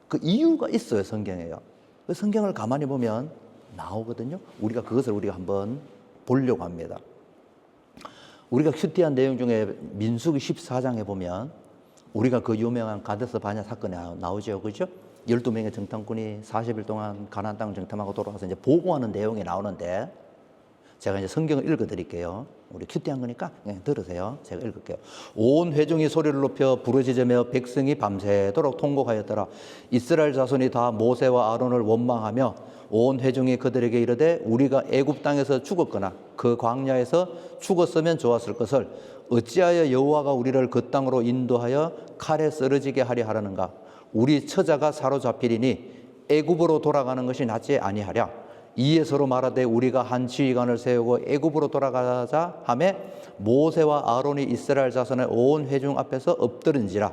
그 이유가 있어요, 성경에요. 그 성경을 가만히 보면 나오거든요. 그것을 우리가 한번 보려고 합니다. 우리가 큐티한 내용 중에 민수기 14장에 보면 우리가 그 유명한 가데스 바냐 사건이 나오죠, 그죠? 12명의 정탐꾼이 40일 동안 가나안 땅을 정탐하고 돌아와서 이제 보고하는 내용이 나오는데, 제가 이제 성경을 읽어 드릴게요. 우리 큐티한 거니까 그냥 들으세요. 제가 읽을게요. 온 회중이 소리를 높여 부르짖으며 백성이 밤새도록 통곡하였더라. 이스라엘 자손이 다 모세와 아론을 원망하며 온 회중이 그들에게 이르되 우리가 애굽 땅에서 죽었거나 그 광야에서 죽었으면 좋았을 것을 어찌하여 여호와가 우리를 그 땅으로 인도하여 칼에 쓰러지게 하려 하려는가? 우리 처자가 사로잡히리니 애굽으로 돌아가는 것이 낫지 아니하랴. 이에 서로 말하되 우리가 한 지휘관을 세우고 애굽으로 돌아가자 하매 모세와 아론이 이스라엘 자손의 온 회중 앞에서 엎드른지라.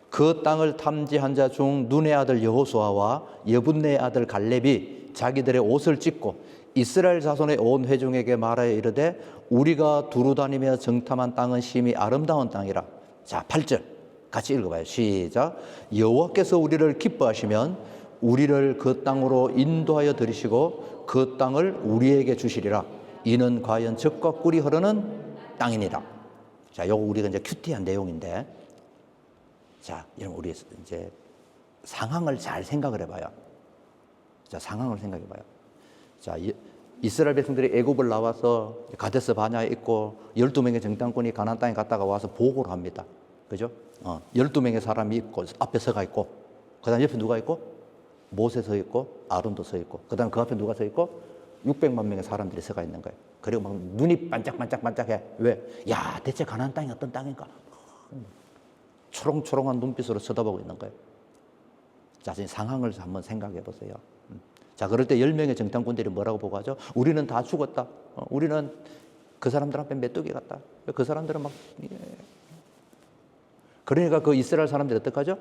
그 땅을 탐지한 자 중 눈의 아들 여호수아와 여분네의 아들 갈렙이 자기들의 옷을 찢고 이스라엘 자손의 온 회중에게 말하여 이르되 우리가 두루 다니며 정탐한 땅은 심히 아름다운 땅이라. 자, 8절 같이 읽어봐요. 시작. 여호와께서 우리를 기뻐하시면 우리를 그 땅으로 인도하여 들이시고 그 땅을 우리에게 주시리라. 이는 과연 젖과 꿀이 흐르는 땅이니라. 자, 요거 우리가 이제 큐티한 내용인데, 자, 여러분 우리 이제 상황을 잘 생각을 해봐요. 자, 상황을 생각해봐요. 자, 이스라엘 백성들이 애굽을 나와서 가데스 바냐에 있고 12명의 정탐꾼이 가나안 땅에 갔다가 와서 보고를 합니다. 그죠? 12명의 사람이 있고 앞에 서가 있고, 그다음 옆에 누가 있고? 모세 서 있고 아론도 서 있고, 그다음 그 앞에 누가 서 있고? 600만 명의 사람들이 서가 있는 거예요. 그리고 막 눈이 반짝반짝반짝해. 왜? 야, 대체 가나안 땅이 어떤 땅인가? 초롱초롱한 눈빛으로 쳐다보고 있는 거예요. 자, 지금 상황을 한번 생각해 보세요. 자, 자, 그럴 때 10명의 정탐꾼들이 뭐라고 보고하죠? 우리는 다 죽었다. 우리는 그 사람들 앞에 메뚜기 같다. 그 사람들은 막 그러니까 그 이스라엘 사람들이 어떡하죠?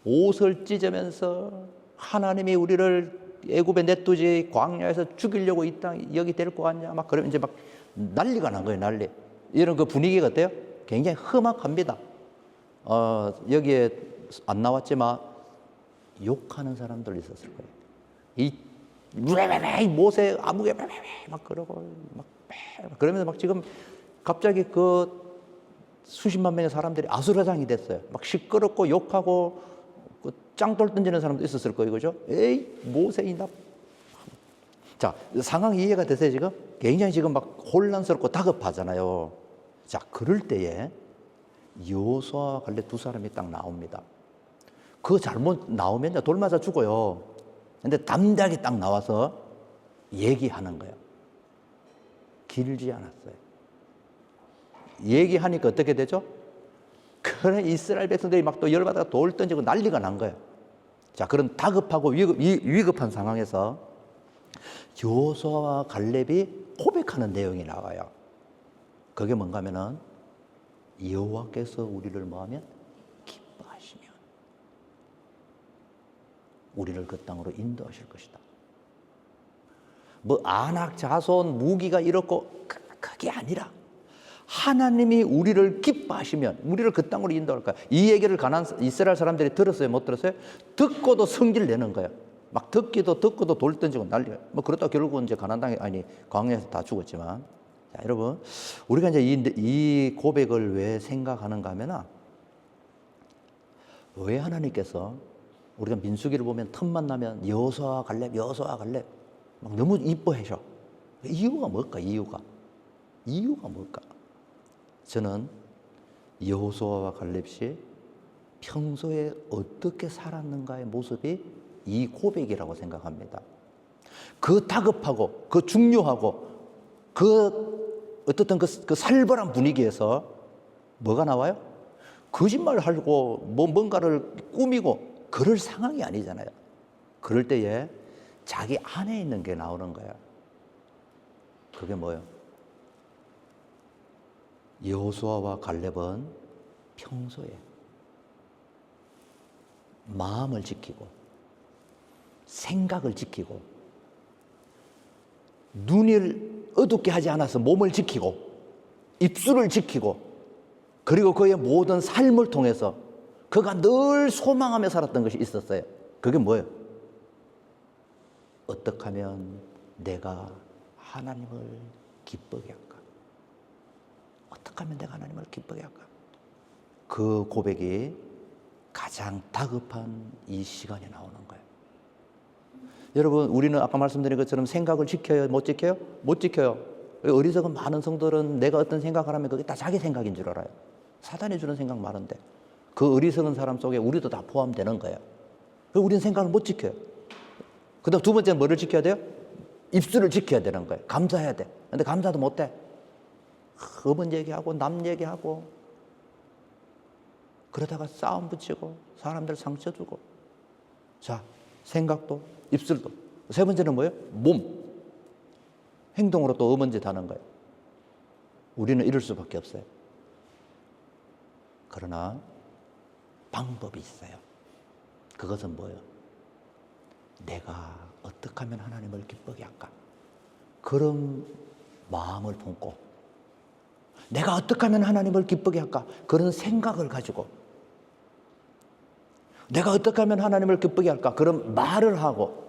옷을 찢으면서 하나님이 우리를 애굽에 내두지 광야에서 죽이려고 이 땅 여기 데리고 왔냐 막 그러면 이제 막 난리가 난 거예요. 난리. 이런 그 분위기가 어때요? 굉장히 험악합니다. 여기에 안 나왔지만 욕하는 사람들 있었을 거예요. 이 모세 아무개 막 그러고 막 그러면서 막 지금 갑자기 그 수십만 명의 사람들이 아수라장이 됐어요. 막 시끄럽고 욕하고 그 짱돌 던지는 사람도 있었을 거예요, 그죠? 에이 모세 이나. 자, 상황이 이해가 되세요 지금? 굉장히 지금 막 혼란스럽고 다급하잖아요. 자, 그럴 때에 여호수아와 갈렙 두 사람이 딱 나옵니다. 그거 잘못 나오면요 돌 맞아 죽어요. 근데 담대하게 딱 나와서 얘기하는 거예요. 길지 않았어요. 얘기하니까 어떻게 되죠? 그래 이스라엘 백성들이 막 또 열받아서 돌 던지고 난리가 난 거예요. 자, 그런 다급하고 위급한 상황에서 여호수아와 갈렙이 고백하는 내용이 나와요. 그게 뭔가 하면은 여호와께서 우리를 뭐하면 기뻐하시면 우리를 그 땅으로 인도하실 것이다. 뭐 안악 자손 무기가 이렇고 그게 아니라 하나님이 우리를 기뻐하시면 우리를 그 땅으로 인도할 거야. 이 얘기를 가난 이스라엘 사람들이 들었어요? 못 들었어요? 듣고도 성질 내는 거예요. 막 듣고도 돌 던지고 난리가. 뭐 그러다 결국은 이제 가나안 땅에 아니 광야에서 다 죽었지만. 자, 여러분 우리가 이제 이 고백을 왜 생각하는가 하면은 왜 하나님께서 우리가 민수기를 보면 틈만 나면 여호수아와 갈렙 막 너무 이뻐하셔. 이유가 뭘까? 이유가 뭘까? 저는 여호수아와 갈렙이 평소에 어떻게 살았는가의 모습이 이 고백이라고 생각합니다. 그 다급하고 그 중요하고 그 어떻든 그 살벌한 분위기에서 뭐가 나와요? 거짓말하고 뭔가를 꾸미고 그럴 상황이 아니잖아요. 그럴 때에 자기 안에 있는 게 나오는 거야. 그게 뭐예요? 여호수아와 갈렙은 평소에 마음을 지키고 생각을 지키고 눈을 어둡게 하지 않아서 몸을 지키고 입술을 지키고 그리고 그의 모든 삶을 통해서 그가 늘 소망하며 살았던 것이 있었어요. 그게 뭐예요? 어떻게 하면 내가 하나님을 기쁘게 할까? 어떻게 하면 내가 하나님을 기쁘게 할까? 그 고백이 가장 다급한 이 시간에 나오는 거예요. 여러분, 우리는 아까 말씀드린 것처럼 생각을 지켜요? 못 지켜요? 못 지켜요. 어리석은 많은 성도들은 내가 어떤 생각을 하면 그게 다 자기 생각인 줄 알아요. 사단이 주는 생각 많은데 그 어리석은 사람 속에 우리도 다 포함되는 거예요. 우리는 생각을 못 지켜요. 그 다음 두 번째는 뭐를 지켜야 돼요? 입술을 지켜야 되는 거예요. 감사해야 돼. 근데 감사도 못 해. 어번 얘기하고 남 얘기하고 그러다가 싸움 붙이고 사람들 상처 주고. 자, 생각도 입술도. 세 번째는 뭐예요? 몸. 행동으로 또 어먼짓 하는 거예요. 우리는 이럴 수밖에 없어요. 그러나 방법이 있어요. 그것은 뭐예요? 내가 어떻게 하면 하나님을 기쁘게 할까? 그런 마음을 품고 내가 어떻게 하면 하나님을 기쁘게 할까? 그런 생각을 가지고 내가 어떻게 하면 하나님을 기쁘게 할까? 그런 말을 하고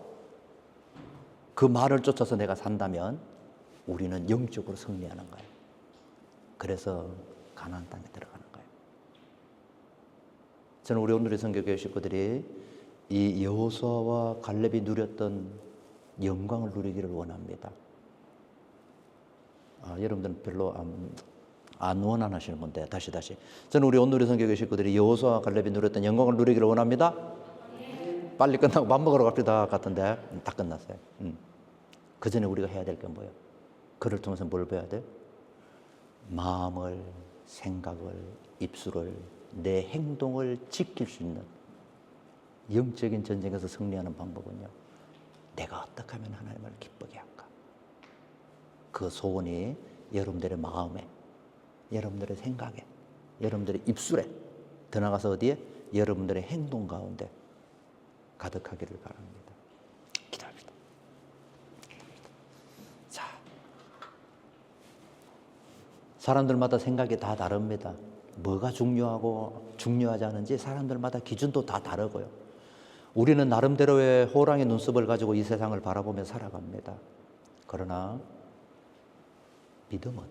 그 말을 쫓아서 내가 산다면 우리는 영적으로 승리하는 거예요. 그래서 가나안 땅에 들어가는 거예요. 저는 우리 오늘의 선교교회 식구들이 이 여호수아와 갈렙이 누렸던 영광을 누리기를 원합니다. 여러분들은 별로 안 원하시는 건데 다시 저는 우리 오늘의 선교교회 식구들이 여호수아와 갈렙이 누렸던 영광을 누리기를 원합니다. 빨리 끝나고 밥 먹으러 갑시다 같은데 다 끝났어요. 그 전에 우리가 해야 될 게 뭐예요? 그를 통해서 뭘 배워야 돼요? 마음을, 생각을, 입술을, 내 행동을 지킬 수 있는 영적인 전쟁에서 승리하는 방법은요, 내가 어떻게 하면 하나님을 기쁘게 할까? 그 소원이 여러분들의 마음에, 여러분들의 생각에, 여러분들의 입술에, 더 나아가서 어디에? 여러분들의 행동 가운데 가득하기를 바랍니다. 기도합니다. 자, 사람들마다 생각이 다 다릅니다. 뭐가 중요하고 중요하지 않은지 사람들마다 기준도 다 다르고요. 우리는 나름대로의 호랑이 눈썹을 가지고 이 세상을 바라보며 살아갑니다. 그러나 믿음은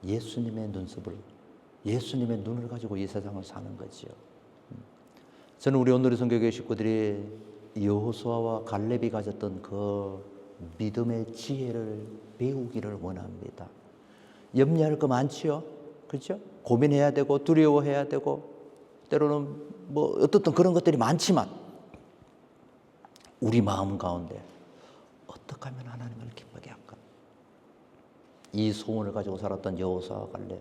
예수님의 눈썹을, 예수님의 눈을 가지고 이 세상을 사는 거지요. 저는 우리 온누리 선교회 식구들이 여호수아와 갈렙이 가졌던 그 믿음의 지혜를 배우기를 원합니다. 염려할 거 많지요, 그렇죠? 고민해야 되고 두려워해야 되고 때로는 뭐 어떻든 그런 것들이 많지만 우리 마음 가운데 어떻게 하면 하나님을 기쁘게 할까? 이 소원을 가지고 살았던 여호수아와 갈렙,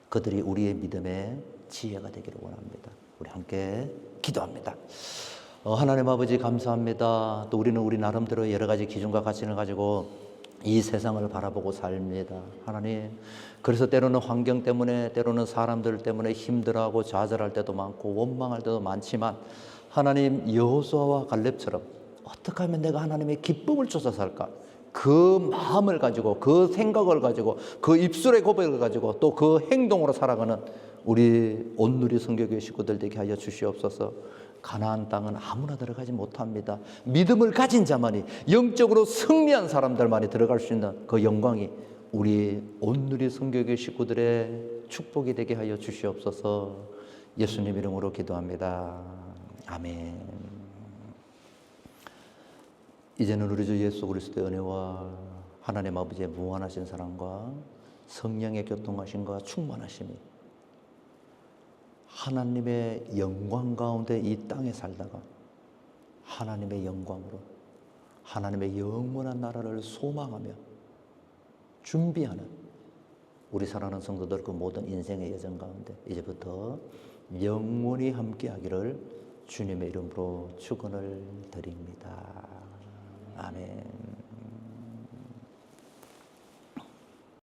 그들이 우리의 믿음의 지혜가 되기를 원합니다. 우리 함께 기도합니다. 하나님 아버지 감사합니다. 또 우리는 우리 나름대로 여러 가지 기준과 가치를 가지고 이 세상을 바라보고 삽니다. 하나님, 그래서 때로는 환경 때문에, 때로는 사람들 때문에 힘들어하고 좌절할 때도 많고 원망할 때도 많지만 하나님, 여호수아와 갈렙처럼 어떻게 하면 내가 하나님의 기쁨을 쫓아 살까? 그 마음을 가지고, 그 생각을 가지고, 그 입술의 고백을 가지고 또 그 행동으로 살아가는 우리 온누리 선교교회 식구들 되게 하여 주시옵소서. 가나안 땅은 아무나 들어가지 못합니다. 믿음을 가진 자만이, 영적으로 승리한 사람들만이 들어갈 수 있는 그 영광이 우리 온누리 선교교회 식구들의 축복이 되게 하여 주시옵소서. 예수님 이름으로 기도합니다. 아멘. 이제는 우리 주 예수 그리스도의 은혜와 하나님 아버지의 무한하신 사랑과 성령의 교통하심과 충만하심이 하나님의 영광 가운데 이 땅에 살다가 하나님의 영광으로 하나님의 영원한 나라를 소망하며 준비하는 우리 사랑하는 성도들 그 모든 인생의 여정 가운데 이제부터 영원히 함께하기를 주님의 이름으로 축원을 드립니다. 아멘.